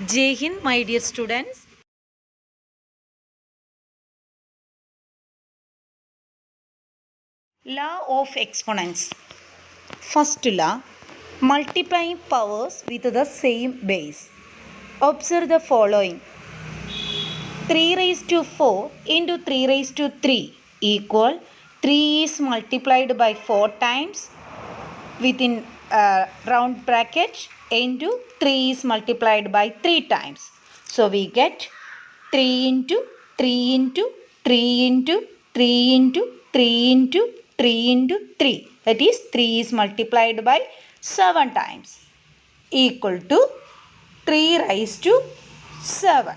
Jai Hind, my dear students. Law of exponents. First law, multiplying powers with the same base. Observe the following. 3 raised to 4 into 3 raised to 3 equal 3 is multiplied by 4 times within round bracket into 3 is multiplied by 3 times. So we get 3 into 3 into 3 into 3 into 3 into 3 into 3. That is 3 is multiplied by 7 times equal to 3 raised to 7.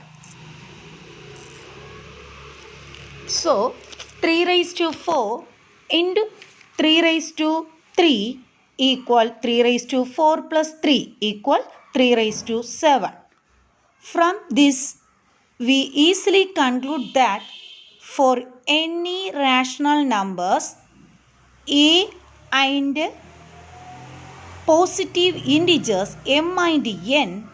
So 3 raised to 4 into 3 raised to 3 equal 3 raised to 4 plus 3 equal 3 raised to 7. From this, we easily conclude that for any rational numbers a and positive integers m and n,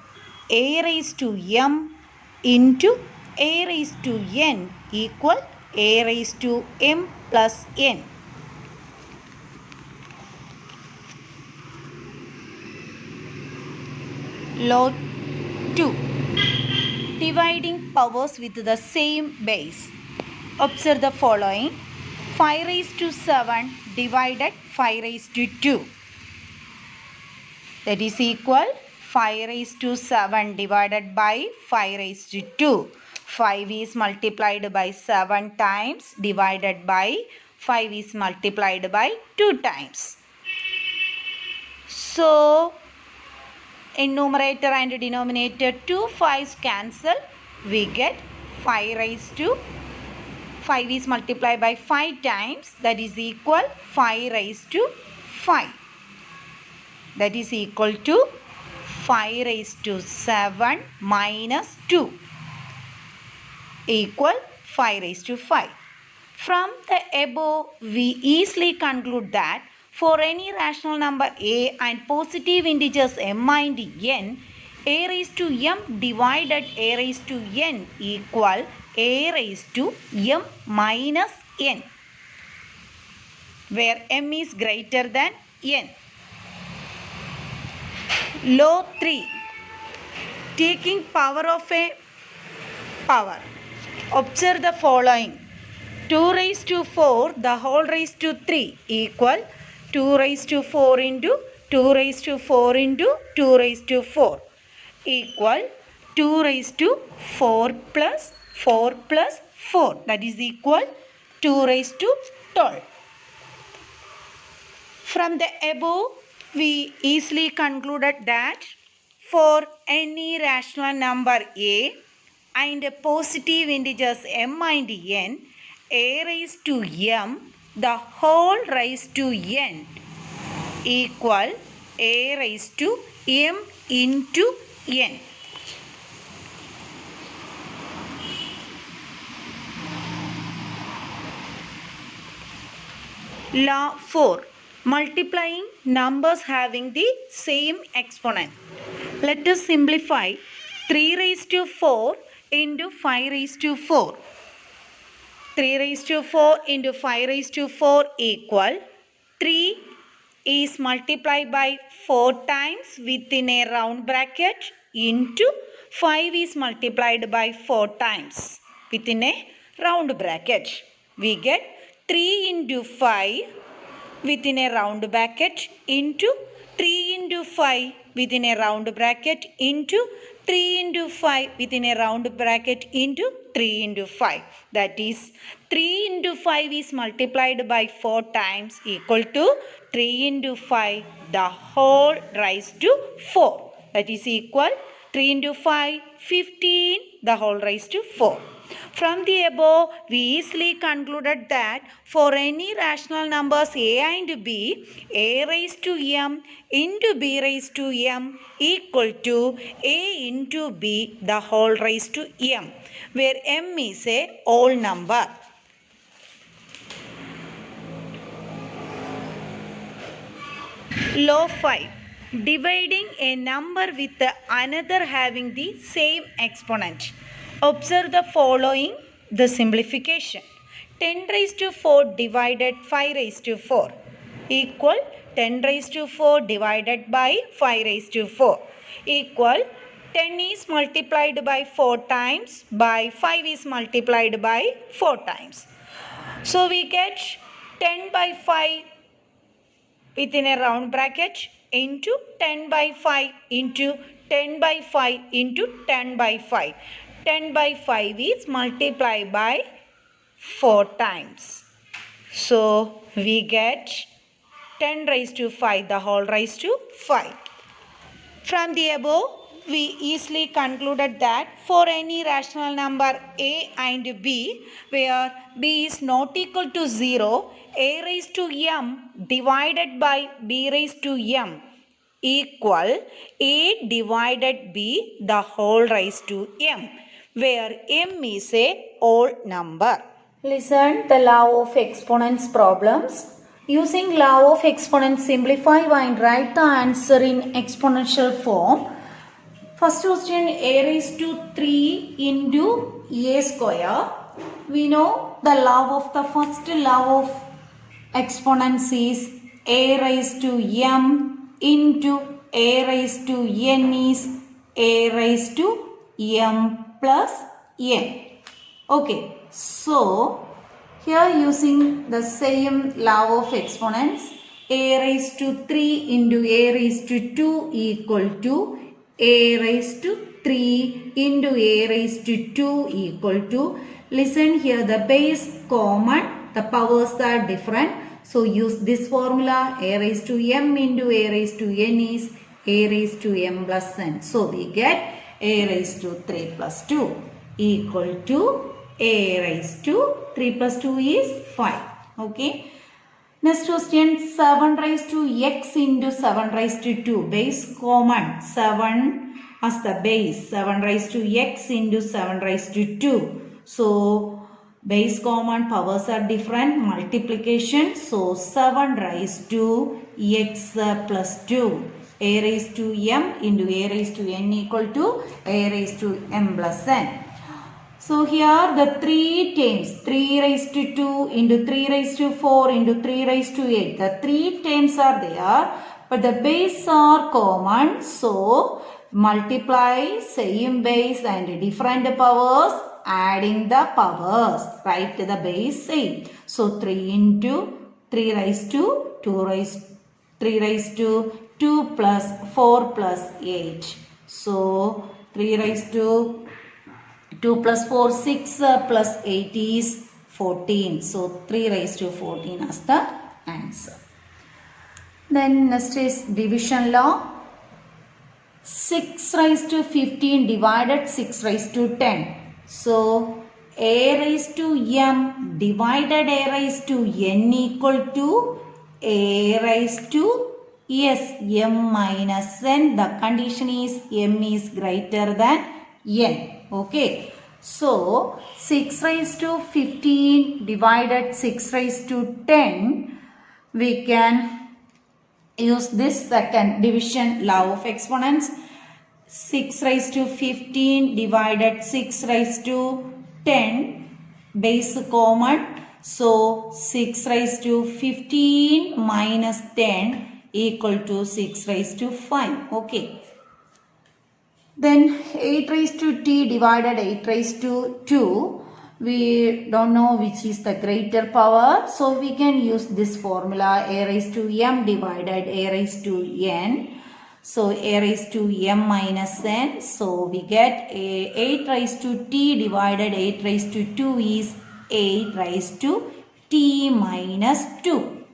a raised to m into a raised to n equal a raised to m plus n. Law 2. Dividing powers with the same base. Observe the following. 5 raised to 7 divided 5 raised to 2. That is equal 5 raised to 7 divided by 5 raised to 2. 5 is multiplied by 7 times divided by 5 is multiplied by 2 times. So, in numerator and denominator 2 5's cancel. We get 5 raised to 5 is multiplied by 5 times. That is equal 5 raised to 5. That is equal to 5 raised to 7 minus 2 equal 5 raised to 5. From the above, we easily conclude that for any rational number a and positive integers m and n, a raised to m divided a raised to n equal a raised to m minus n, where m is greater than n. Law 3. Taking power of a power. Observe the following. 2 raised to 4 the whole raised to 3 equal 2 raised to 4 into 2 raised to 4 into 2 raised to 4 equal 2 raised to 4 plus 4 plus 4. That is equal 2 raised to 12. From the above, we easily concluded that for any rational number a and positive integers m and n, a raised to m the whole raised to n equal a raised to m into n. Law 4. Multiplying numbers having the same exponent. Let us simplify 3 raised to 4 into 5 raised to 4. 3 raised to 4 into 5 raised to 4 equal 3 is multiplied by 4 times within a round bracket into 5 is multiplied by 4 times within a round bracket. We get 3 into 5 within a round bracket into 3 into 5 within a round bracket into 3 into 5 within a round bracket into 3 into 5. That is 3 into 5 is multiplied by 4 times equal to 3 into 5 the whole raised to 4. That is equal 3 into 5 15 the whole raised to 4. From the above, we easily concluded that for any rational numbers a and b, a raised to m into b raised to m equal to a into b the whole raised to m, where m is a whole number. Law 5. dividing a number with another having the same exponent. Observe the following, the simplification. 10 raised to 4 divided 5 raised to 4 equal 10 raised to 4 divided by 5 raised to 4 equal 10 is multiplied by 4 times by 5 is multiplied by 4 times. So we get 10 by 5 within a round bracket into 10 by 5 into 10 by 5 into 10 by 5. 10 by 5 is multiplied by 4 times. So we get 10 raised to 5 the whole raised to 5. From the above, we easily concluded that for any rational number a and b, where b is not equal to 0, a raised to m divided by b raised to m equal a divided b the whole raised to m, where m is a odd number. Listen the law of exponents problems. Using law of exponents, simplify and write the answer in exponential form. First question, a raised to 3 into a square. We know the law of the first law of exponents is a raised to m into a raised to n is a raised to m plus n. Okay, so here using the same law of exponents, a raised to 3 into a raised to 2 equal to a raised to 3 into a raised to 2 equal to, listen here, the base common, the powers are different. So use this formula, a raised to m into a raised to n is a raised to m plus n. So we get a raised to 3 plus 2 equal to a raised to 3 plus 2 is 5. Okay. Next question, 7 raised to x into 7 raised to 2. Base common, 7 as the base. 7 raised to x into 7 raised to 2. So base common, powers are different. Multiplication. So 7 raised to x plus 2. A raised to m into a raised to n equal to a raised to m plus n. So here the 3 terms, 3 raised to 2 into 3 raised to 4 into 3 raised to 8. The 3 terms are there, but the base are common. So multiply same base and different powers, adding the powers. Write the base same. So 3 into 3 raised to 2 raised 3 raised to 2 plus 4 plus 8. So 3 raised to 2 plus 4, 6 plus 8 is 14. So 3 raised to 14 as the answer. Then next is division law. 6 raised to 15 divided 6 raised to 10. So a raised to m divided a raised to n equal to a raised to m minus n. The condition is m is greater than n. Okay. So 6 raised to 15 divided 6 raised to 10. We can use this second division law of exponents. 6 raised to 15 divided 6 raised to 10. Base common. So 6 raised to 15 minus 10 equal to 6 raised to 5. Okay. Then 8 raised to t divided 8 raised to 2. We don't know which is the greater power. So we can use this formula, a raised to m divided a raised to n. So a raised to m minus n. So we get 8 raised to t divided 8 raised to 2 is 8 raised to t minus 2.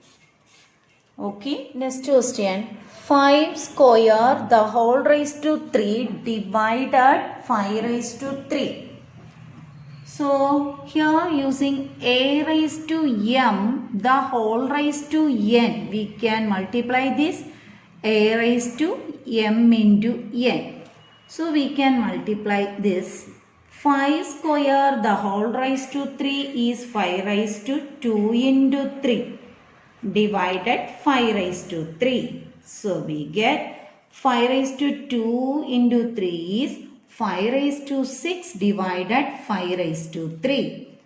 Okay. Next question. 5 square the whole raised to 3 divided 5 raised to 3. So here using a raised to m the whole raised to n, we can multiply this a raised to m into n. So we can multiply this. 5 square the whole raised to 3 is 5 raised to 2 into 3 divided 5 raised to 3. So we get 5 raised to 2 into 3 is 5 raised to 6 divided 5 raised to 3.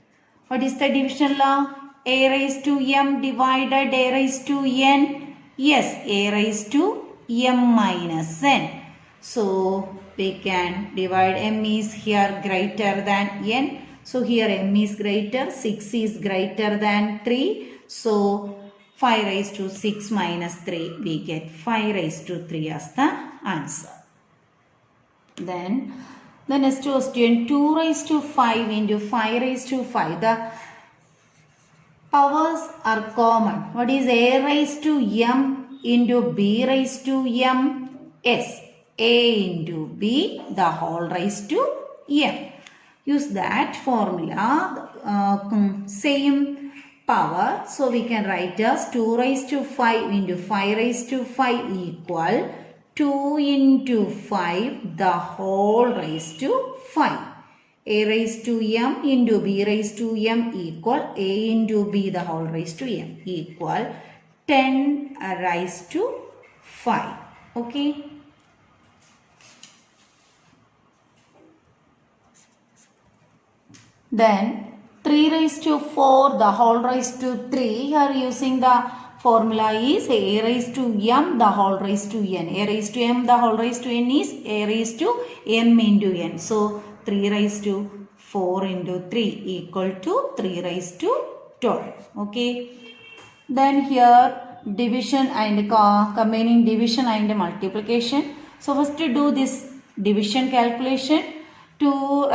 What is the division law? A raised to m divided a raised to n. Yes, a raised to m minus n. So, we can divide m is here greater than n. So, here m is greater, 6 is greater than 3. So, 5 raised to 6 minus 3, we get 5 raised to 3 as the answer. Then, the next question, 2 raised to 5 into 5 raised to 5. The powers are common. What is a raised to m into b raised to m? Yes, a into b the whole raised to m. Use that formula, same power. So, we can write as 2 raised to 5 into 5 raised to 5 equal 2 into 5 the whole raised to 5. A raised to m into b raised to m equal a into b the whole raised to m equal 10 raised to 5. Okay. Then 3 raised to 4 the whole raised to 3. Here using the formula is a raised to m the whole raised to n. A raised to m the whole raised to n is a raised to m into n. So, 3 raised to 4 into 3 equal to 3 raised to 12. Okay. Then here division and combining division and multiplication. So, first to do this division calculation. 2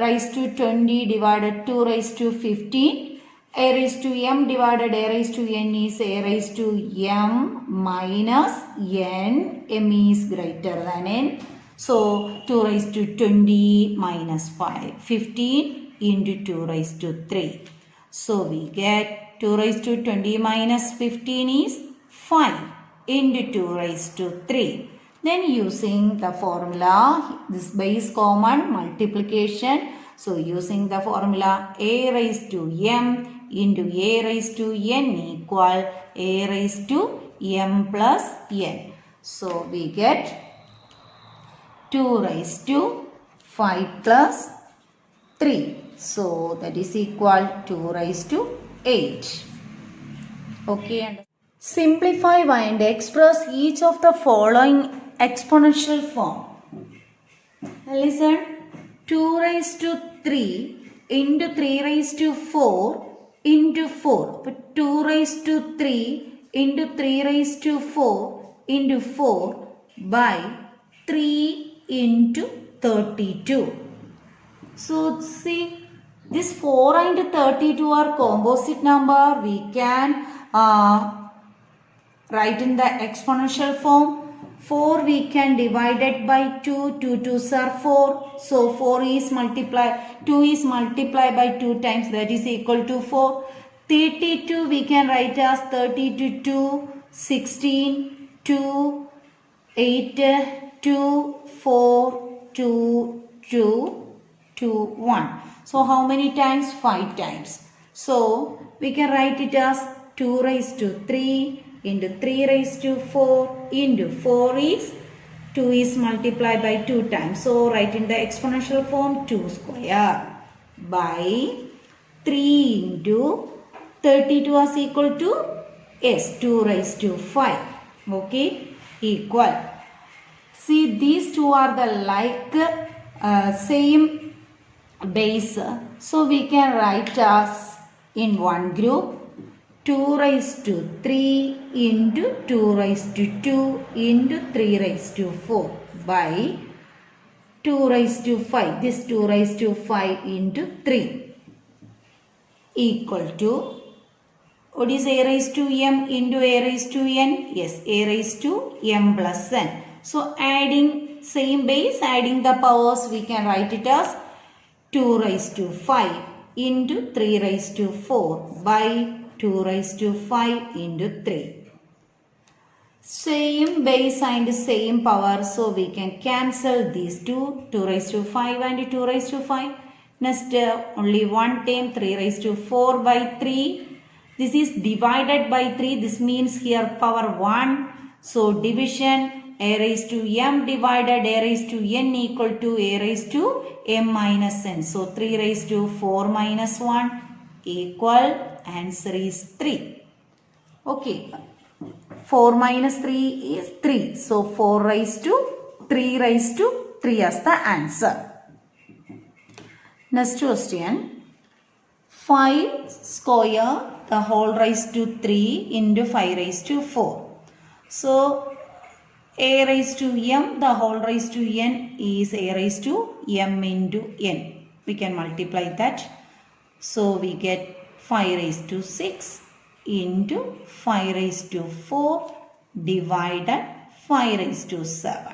raised to 20 divided 2 raised to 15. A raised to m divided a raised to n is a raised to m minus n. M is greater than n. So, 2 raised to 20 minus 5. 15 into 2 raised to 3. So, we get 2 raised to 20 minus 15 is 5 into 2 raised to 3. Then using the formula, this base common multiplication. So, using the formula a raised to m into a raised to n equal a raised to m plus n. So, we get 2 raised to 5 plus 3. So, that is equal to 2 raised to 8. Okay. Simplify and express each of the following exponential form. Listen, 2 raised to 3 into 3 raised to 4 into 4. But 2 raised to 3 into 3 raised to 4 into 4 by 3 into 32. So, see, this 4 and 32 are composite number. We can write in the exponential form. 4 we can divide it by 2. 2 2s are 4. So, 4 is multiplied. 2 is multiplied by 2 times, that is equal to 4. 32 we can write as 30 to 2, 16, 2, 8, 2, 4, 2, 2, 2, 1. So, how many times? 5 times. So, we can write it as 2 raised to 3 into 3 raised to 4 into 4 is 2 is multiplied by 2 times. So, write in the exponential form 2 square by 3 into 32 is equal to yes 2 raised to 5. Okay, equal. See, these two are the like same base. So, we can write as in one group 2 raised to 3 into 2 raised to 2 into 3 raised to 4 by 2 raised to 5. This 2 raised to 5 into 3 equal to, what is a raised to m into a raised to n? Yes, a raised to m plus n. So, adding same base, adding the powers, we can write it as 2 raised to 5 into 3 raised to 4 by 2 raised to 5 into 3. Same base and same power. So, we can cancel these two. 2 raised to 5 and 2 raised to 5. Next, only one term, 3 raised to 4 by 3. This is divided by 3. This means here power 1. So, division a raised to m divided a raised to n equal to a raised to m minus n. So 3 raised to 4 minus 1 equal answer is 3. Okay. 4 minus 3 is 3. So 4 raised to 3 raised to 3 as the answer. Next question. 5 square the whole raised to 3 into 5 raised to 4. So a raised to m the whole raised to n is a raised to m into n. We can multiply that. So we get 5 raised to 6 into 5 raised to 4 divided 5 raised to 7.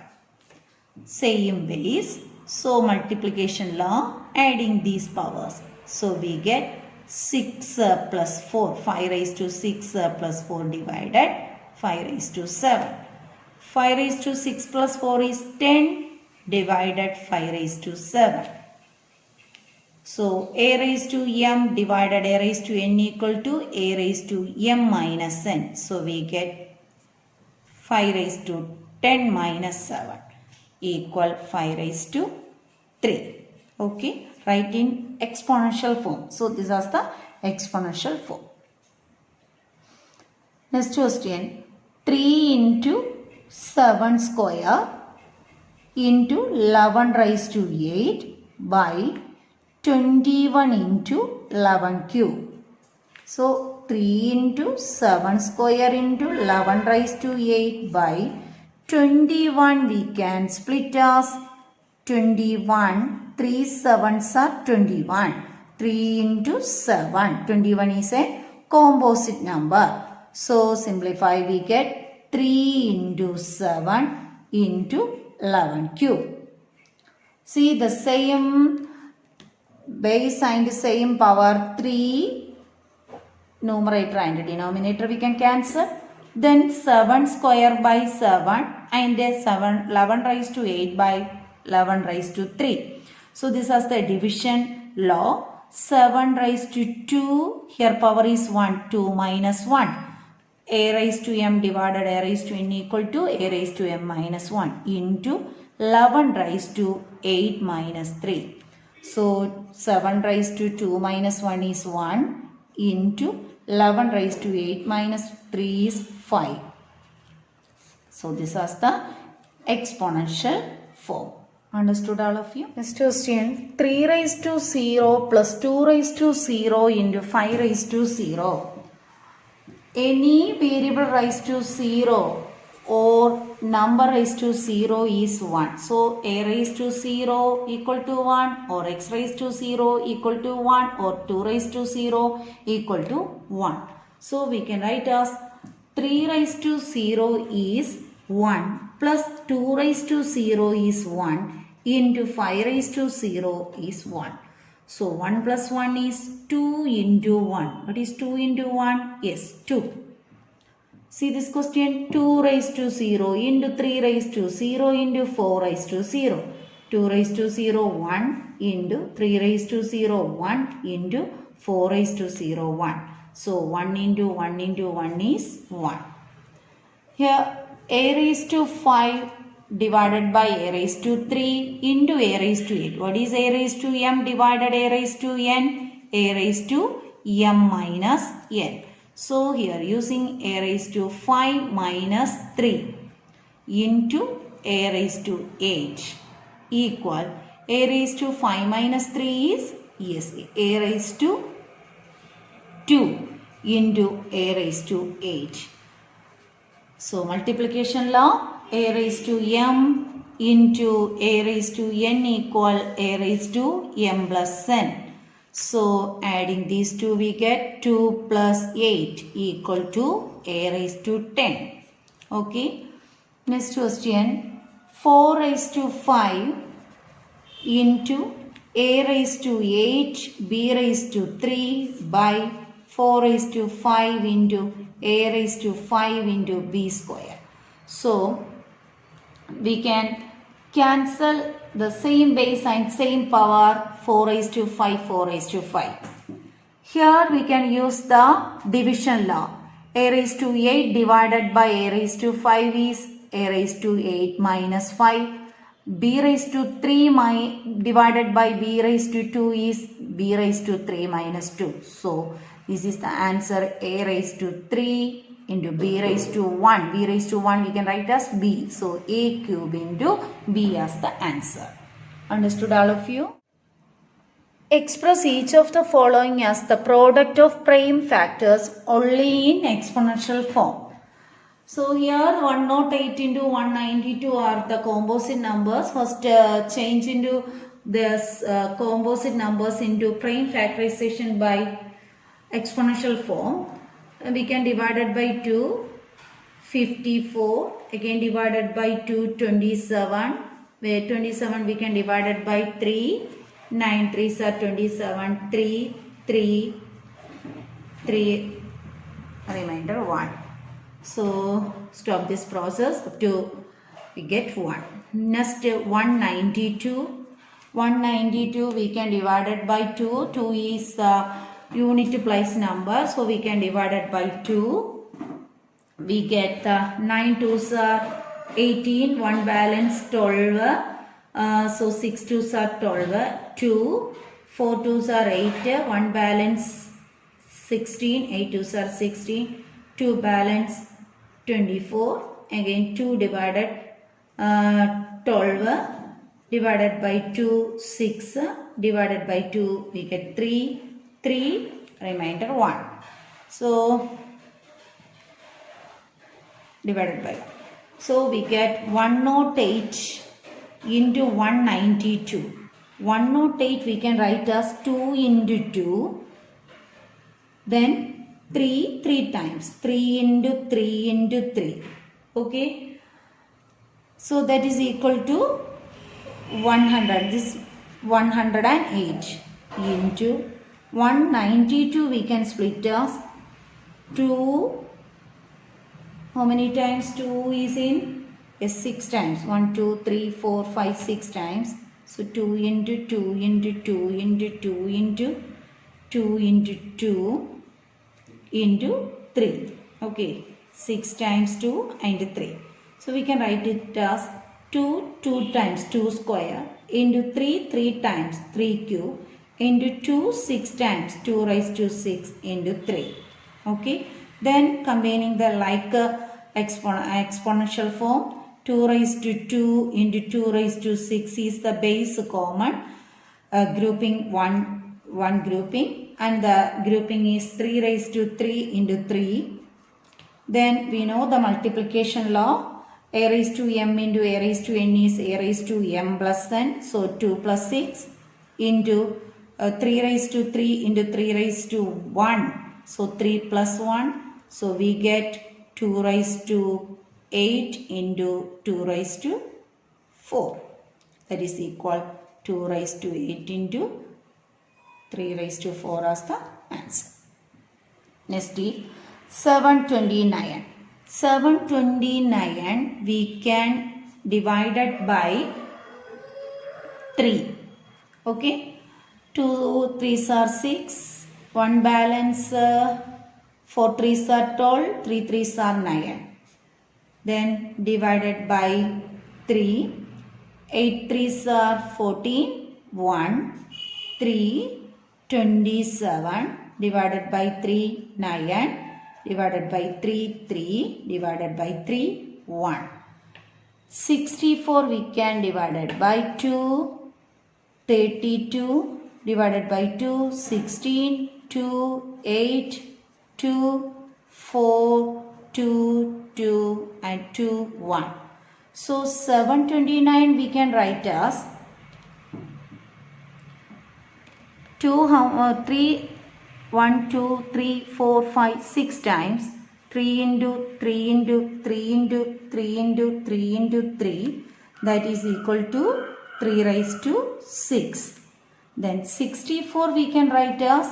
Same ways. So multiplication law, adding these powers. So we get 6 plus 4. 5 raised to 6 plus 4 divided 5 raised to 7. 5 raised to 6 plus 4 is 10 divided 5 raised to 7. So a raised to m divided a raised to n equal to a raised to m minus n. So we get 5 raised to 10 minus 7 equal 5 raised to 3. Okay, write in exponential form. So this is the exponential form. Next question. 3 into 7 square into 11 raised to 8 by 21 into 11 cube. So 3 into 7 square into 11 raised to 8 by 21 we can split as 21. 3 7s are 21. 3 into 7. 21 is a composite number. So simplify, we get 3 into 7 into 11 cube. See the same base and same power, 3 numerator and denominator we can cancel. Then 7 square by 7 and 11 raised to 8 by 11 raised to 3. So this is the division law. 7 raised to 2, here power is 1, 2 minus 1. A raised to m divided a raised to n equal to a raised to m minus 1 into 11 raised to 8 minus 3. So 7 raised to 2 minus 1 is 1 into 11 raised to 8 minus 3 is 5. So this is the exponential form. Understood all of you? Next question. 3 raised to 0 plus 2 raised to 0 into 5 raised to 0. Any variable raised to 0 or number raised to 0 is 1. So a raised to 0 equal to 1 or x raised to 0 equal to 1 or 2 raised to 0 equal to 1. So we can write as 3 raised to 0 is 1 plus 2 raised to 0 is 1 into 5 raised to 0 is 1. So 1 plus 1 is 2 into 1. What is 2 into 1? Yes, 2. See this question, 2 raised to 0 into 3 raised to 0 into 4 raised to 0. 2 raised to 0, 1 into 3 raised to 0, 1 into 4 raised to 0, 1. So 1 into 1 into 1 is 1. Here a raised to 5 divided by a raised to 3 into a raised to 8. What is a raised to m divided a raised to n? A raised to m minus n. So here using a raised to 5 minus 3 into a raised to 8 equal a raised to 5 minus 3 is, yes, a raised to 2 into a raised to 8. So multiplication law, a raised to m into a raised to n equal a raised to m plus n. So adding these two we get 2 plus 8 equal to a raised to 10. Okay. Next question, 4 raised to 5 into a raised to 8 b raised to 3 by 4 raised to 5 into a raised to 5 into b square. So we can cancel the same base and same power, 4 raised to 5, 4 raised to 5. Here we can use the division law. A raised to 8 divided by a raised to 5 is a raised to 8 minus 5. B raised to 3 divided by B raised to 2 is B raised to 3 minus 2. So this is the answer, A raised to 3 into B raised to 1. B raised to 1 we can write as B. So A cube into B as the answer. Understood all of you? Express each of the following as the product of prime factors only in exponential form. So here 108 into 192 are the composite numbers. First change into this composite numbers into prime factorization by exponential form. We can divide it by 2, 54. Again divided by 2, 27. Where 27 we can divide it by 3. 9 3s are 27. 3, 3, 3, remainder 1. So stop this process up to we get 1. Next 192. 192 we can divide it by 2. 2 is unit place number. So we can divide it by 2. We get 9 2s are 18. 1 balance 12. So 6 2s are 12. 2. 4 2s are 8. 1 balance 16. 8 2s are 16. 2 balance 24. Again 2 divided 12 divided by 2 6 divided by 2 we get 3 remainder 1. So divided by 1. So we get 108 into 192. 108 we can write as 2 into 2. Then 3 times. 3 into 3 into 3. Okay. So that is equal to 100. This 108 into 192 we can split as 2. How many times 2 is in? Yes, 6 times. 1, 2, 3, 4, 5, 6 times. So 2 into 2 into 2 into 2 into 2 into 2 into 3. Okay, 6 times 2 and 3. So we can write it as 2 times 2 square into 3 times 3 cube into 2 6 times 2 raised to 6 into 3. Okay, then combining the like exponential form, 2 raised to 2 into 2 raised to 6 is the base common grouping one grouping, and the grouping is 3 raised to 3 into 3. Then we know the multiplication law, a raised to m into a raised to n is a raised to m plus n. So 2 plus 6 into 3 raised to 3 into 3 raised to 1. So 3 plus 1. So we get 2 raised to 8 into 2 raised to 4. That is equal 2 raised to 8 into 3 raised to 4 as the answer. Next is 729. 729 we can divide it by 3. Okay. 2 3s are 6. 1 balance 4 3s are 12. 3 3s are 9. Then divided by 3. 8 3s are 14. 1 3 27 divided by 3 9 divided by 3 3 divided by 3 1. 64 we can divide it by 2. 32 divided by 2 16 2 8 2 4 2 2 and 2 1. So 729 we can write as 3 1 2 3 4 5 6 times 3 into 3 into 3 into 3 into 3 into 3, that is equal to 3 raised to 6. Then 64 we can write as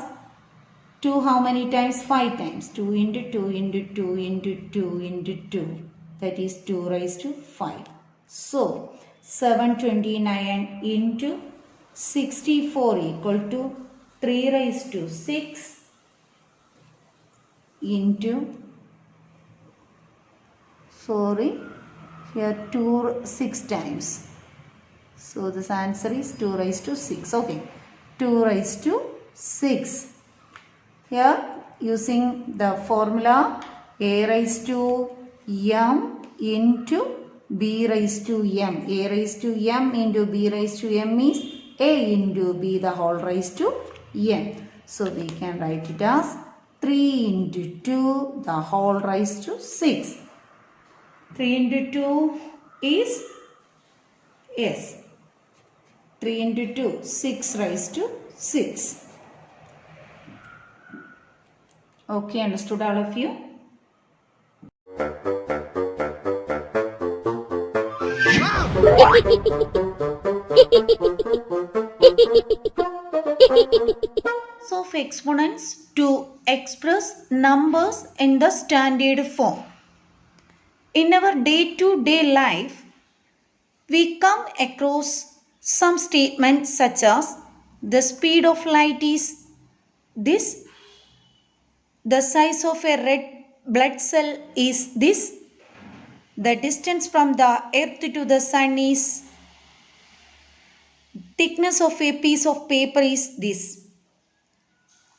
2 how many times? 5 times. 2 into 2 into 2 into 2 into 2, that is 2 raised to 5. So 729 into 64 equal to 3 raised to 6 into 2 Here 2 6 times. So this answer is 2 raised to 6. Okay. 2 raised to 6. Here using the formula a raised to m into b raised to m. A raised to m into b raised to m is a into b the whole raised to n. So we can write it as 3 into 2 the whole raised to 6. 3 into 2 is, yes, 3 into 2, 6 raised to 6. Okay, understood all of you? So, of exponents to express numbers in the standard form. In our day-to-day life, we come across some statements such as the speed of light is this, the size of a red blood cell is this, the distance from the earth to the sun is, thickness of a piece of paper is this.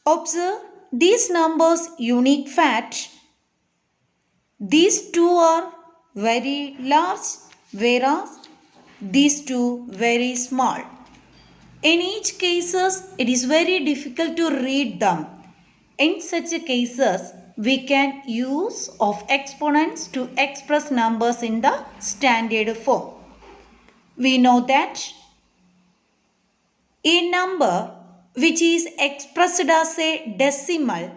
Observe these numbers unique fact. These two are very large, whereas these two very small. In each cases, it is very difficult to read them. In such cases, we can use of exponents to express numbers in the standard form. We know that a number which is expressed as a decimal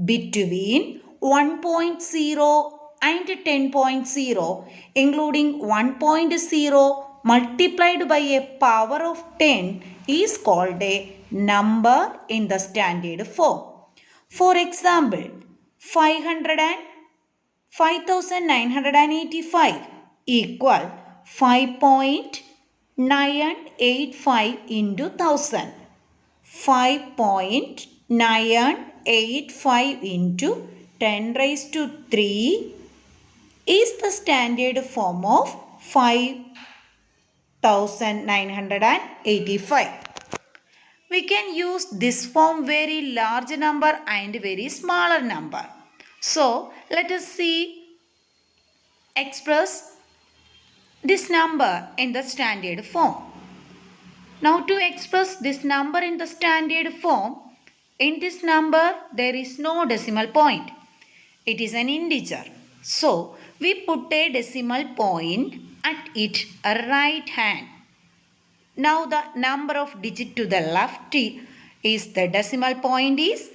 between 1.0 and 10.0, including 1.0 multiplied by a power of 10 is called a number in the standard form. For example, 5,985 equal 5.985 into 1000. 5.985 into 10 raised to 3 is the standard form of 5,985. We can use this form very large number and very smaller number. So, let us see express this number in the standard form. Now, to express this number in the standard form, in this number there is no decimal point. It is an integer. So, we put a decimal point at its right hand. Now, the number of digit to the left is the decimal point is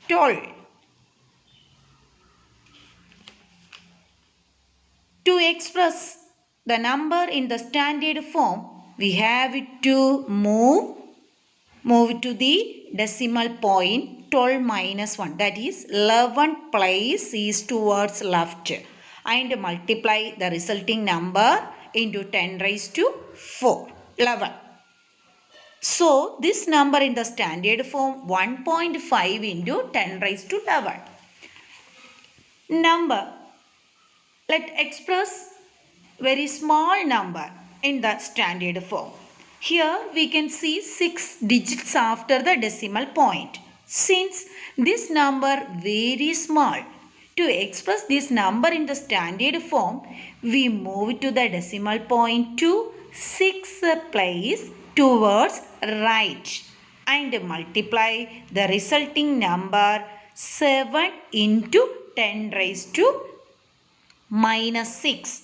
12. To express the number in the standard form, we have to move to the decimal point 12 minus 1. That is 11 place is towards left and multiply the resulting number into 10 raised to 4. 11. So, this number in the standard form 1.5 into 10 raised to 11. Number. Let's express very small number in the standard form. Here we can see 6 digits after the decimal point. Since this number very small, to express this number in the standard form, we move to the decimal point to 6 place towards right and multiply the resulting number 7 into 10 raised to minus 6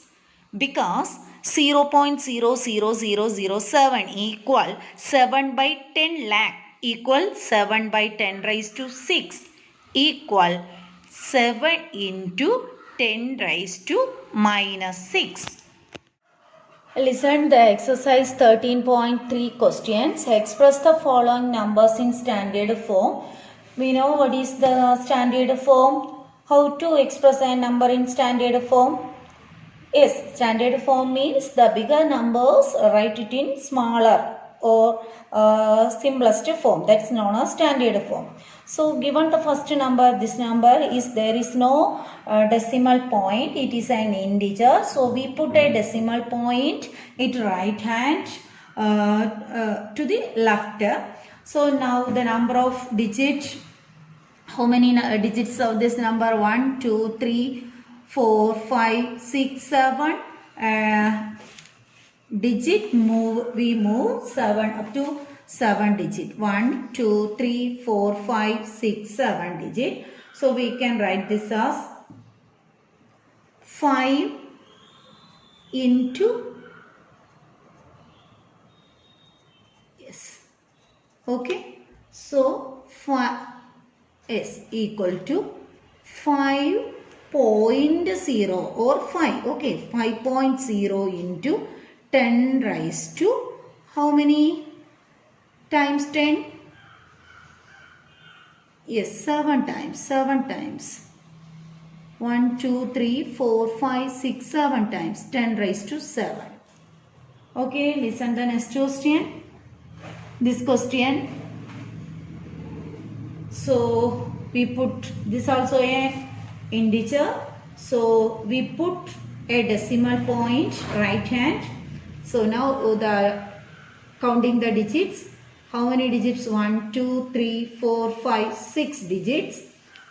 because 0.00007 equal 7 by 10 lakh equal 7 by 10 raised to 6 equal 7 into 10 raised to minus 6. Listen the exercise 13.3 questions. Express the following numbers in standard form. We know what is the standard form. How to express a number in standard form? Yes, standard form means the bigger numbers write it in smaller. or simplest form, that's known as standard form. So given the first number, this number is, there is no decimal point, it is an integer, so we put a decimal point at right hand to the left. So now the number of digits, how many digits of this number? 1, 2, 3, 4, 5, 6, 7. Digit move, we move 7 up to 7 digit. 1, 2, 3, 4, 5, 6, 7 digit. So we can write this as 5 into, yes, okay, so 5 is equal to 5.0 or 5, okay, 5.0 into 10 raised to how many times 10? Yes, 7 times, 7 times. 1, 2, 3, 4, 5, 6, 7 times 10 raised to 7. Okay, listen the next question. This question, so we put this also a integer, so we put a decimal point right hand. So now the counting the digits, how many digits? 1, 2, 3, 4, 5, 6 digits.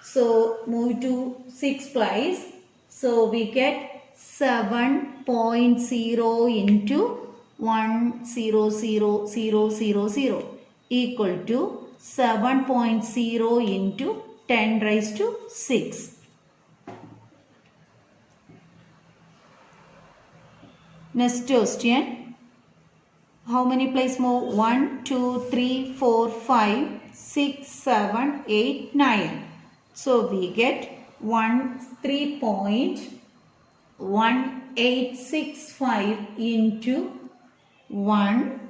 So move to 6th place. So we get 7.0 into 100,000 equal to 7.0 into 10 raised to 6. Next question. How many place move? 1, 2, 3, 4, 5, 6, 7, 8, 9. So we get 3.1865 into 100,000.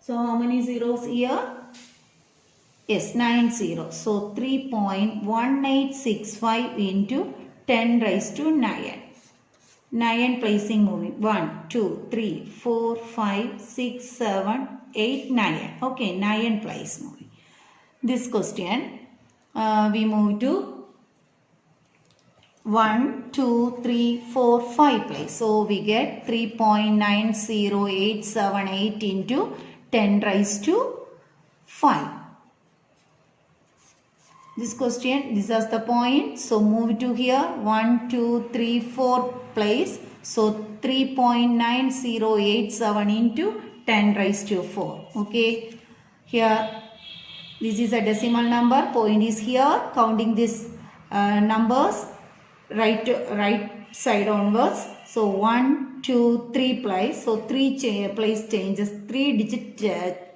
So how many zeros here? Yes, 9 zeros. So 3.1865 into 10 raised to 9. 9 placing moving. 1, 2, 3, 4, 5, 6, 7, 8, 9. Okay, 9 place moving. This question, we move to 1, 2, 3, 4, 5 place. So we get 3.90878 into 10 raised to 5. This question, this is the point. So move to here 1, 2, 3, 4 place. So 3.9087 into 10 raised to 4. Okay. Here this is a decimal number. Point is here. Counting these numbers right side onwards. So 1, 2, 3 place. So 3 place changes. 3 digit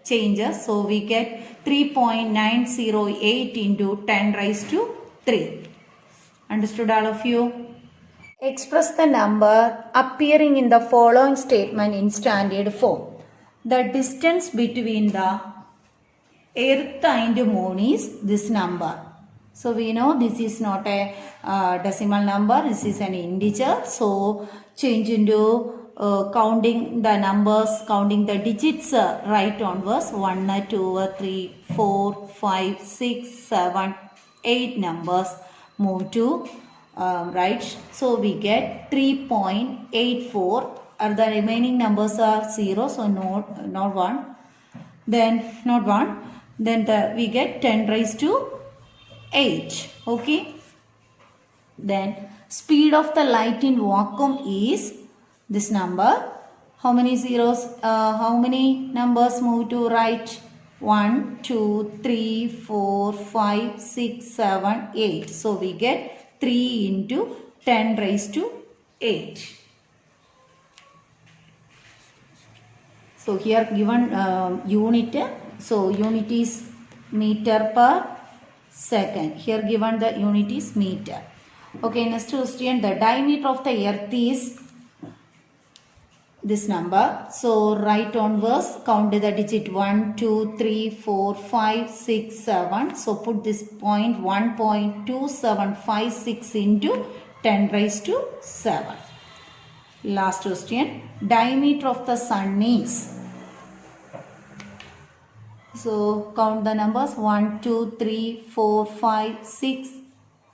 changes. So we get 3.908 into 10 raised to 3. Understood all of you? Express the number appearing in the following statement in standard form. The distance between the earth and moon is this number. So we know this is not a decimal number. This is an integer. So change into counting the numbers, counting the digits right onwards. 1, 2, 3, 4, 5, 6, 7, 8 numbers. Move to right. So we get 3.84. The remaining numbers are 0. So not 1. Then not 1. Then we get 10 raised to 8. Okay. Then speed of the light in vacuum is this number. How many zeros? How many numbers move to right? 1, 2, 3, 4, 5, 6, 7, 8. So we get 3 into 10 raised to 8. So here given unit. So unit is meter per second. Here given the unit is meter. Okay, next question. The diameter of the earth is this number. So right onwards, count the digit 1, 2, 3, 4, 5, 6, 7. So put this point 1.2756 into 10 raised to 7. Last question. Diameter of the sun is. So count the numbers 1, 2, 3, 4, 5, 6,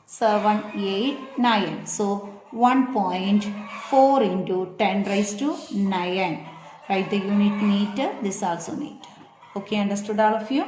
7, 8, 9. So 1.4 into 10 raised to 9. Write the unit meter. This also meter. Okay, understood all of you?